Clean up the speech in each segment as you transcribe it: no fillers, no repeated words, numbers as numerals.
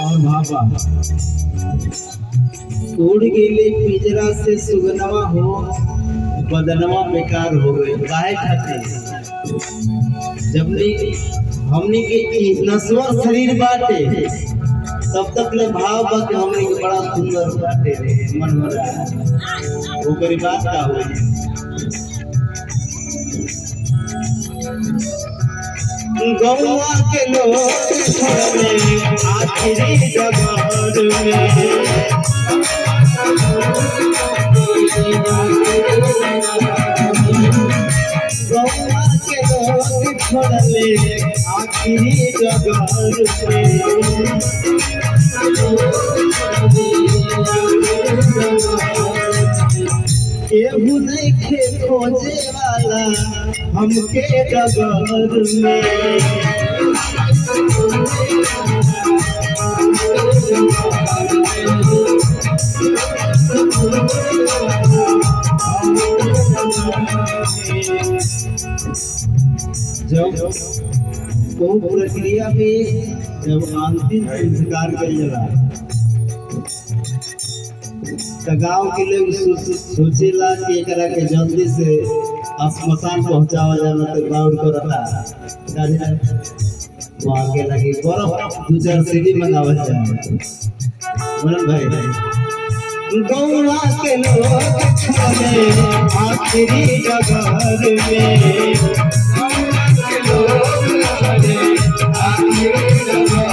और बाबा उड़ गेले पिंजरा से सुगनवा हो बदनवा बेकार हो गए काहे खातिर जबनी हमनी के नस्वर शरीर बाटे तब तक ले भाव बा के हमनी के बड़ा सुंदर बाटे रे मन हो रहा है ओकरी बात का होई गौवा के लोग छोड़ले आखिरी जगत में गौवा के लोग छोड़ले आखिरी जगत में केहू नइखे खोजे वाला हमके डगर में जब वो प्रक्रिया में जब अंतिम संस्कार कइल जाला गाँव के लोग सोचेला कि एकरा के जल्दी से श्मशान पहुंचावा जाला तो गौर करता वहाँ के लगे बर्फ 2-4 सीढ़ी मंगावल जाए बोलन भाई गौवा के लोग छोड़े आखिरी जगह में गौवा के लोग छोड़े आखिरी जगह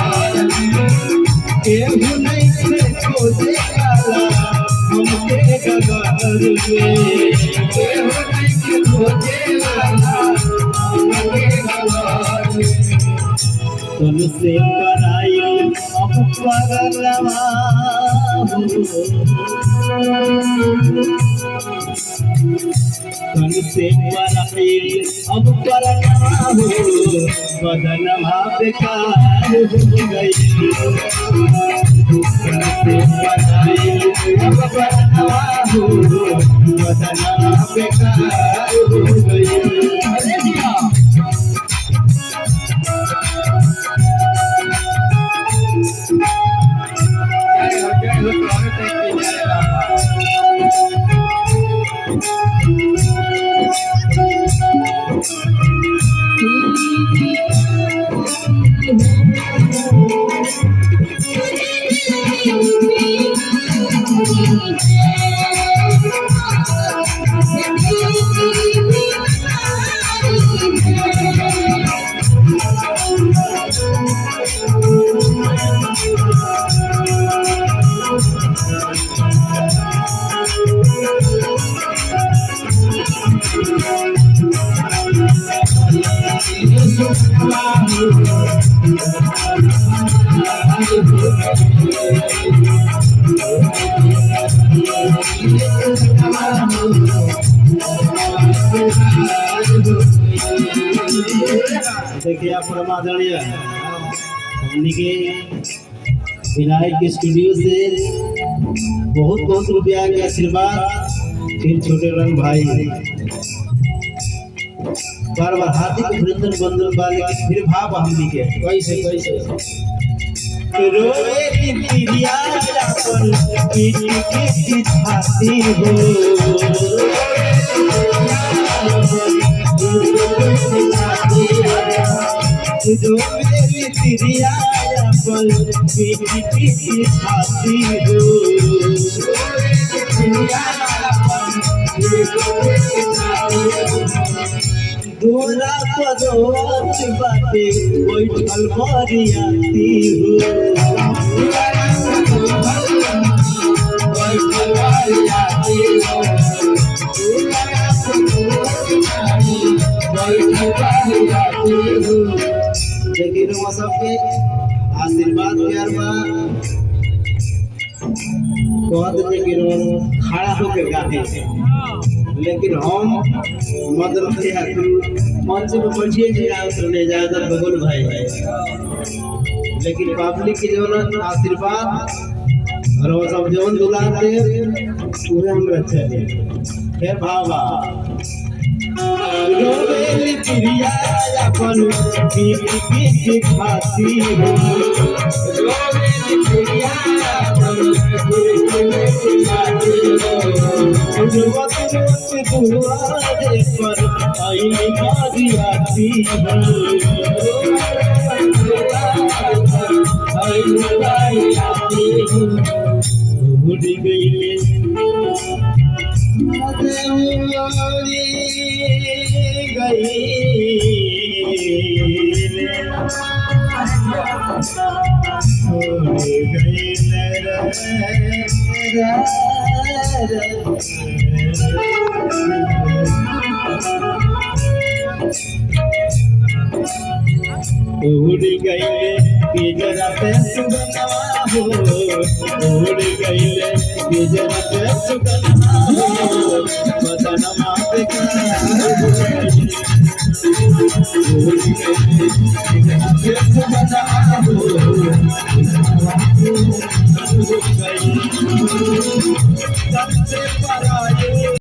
केहू नहीं से खोजे वाला हमके जगह में केहू नहीं से खोजे वाला हमके जगह में तन से कराई अब परलवा तन से कराई अब परलवा हो बदनवा बेकार हो गई तन से कराई अब परलवा हो बदनवा बेकार हो गई देखिए आप परमादरणीय हमनी के विनायक के स्टूडियो से बहुत बहुत रुपया के आशीर्वाद फिर छोटे रंग भाई बार बार हार्दिक अभिनंदन बंधन वाले फिर भाव हमनी के कैसे कैसे रोए इंतिरिया पर पीटी की छाती हो जो मेरी तिरिया पर पीटी की छाती हो गोरा पदोत बाटे बैठल बरियाती हो बैठल बरियाती हो लेकिन वो सबके आशीर्वाद प्यार बा कहते थे कि खड़ा होकर गाते थे लेकिन हम मतलब मंच में बैठिए ले जाकर बगल भाई लेकिन पब्लिक की जो आशीर्वाद और वो सब जो दुलाते पूरे हम अच्छा है फिर भावा रोवेली प्रिया अपन पीठी पीठी खाती हो रोवे चिड़िया अपन पीठी पीठी खाती हो रोवत रोवत दुआरे पर आई बारी आती हो आई बारी आती हो उड़ गई उड़ गईले पिंजरा पे सुगनवा हो उड़ गईले पिंजरा पे सुगनवा हो बदनमा पे उड़ गईले पिंजरा पे सुगनवा हो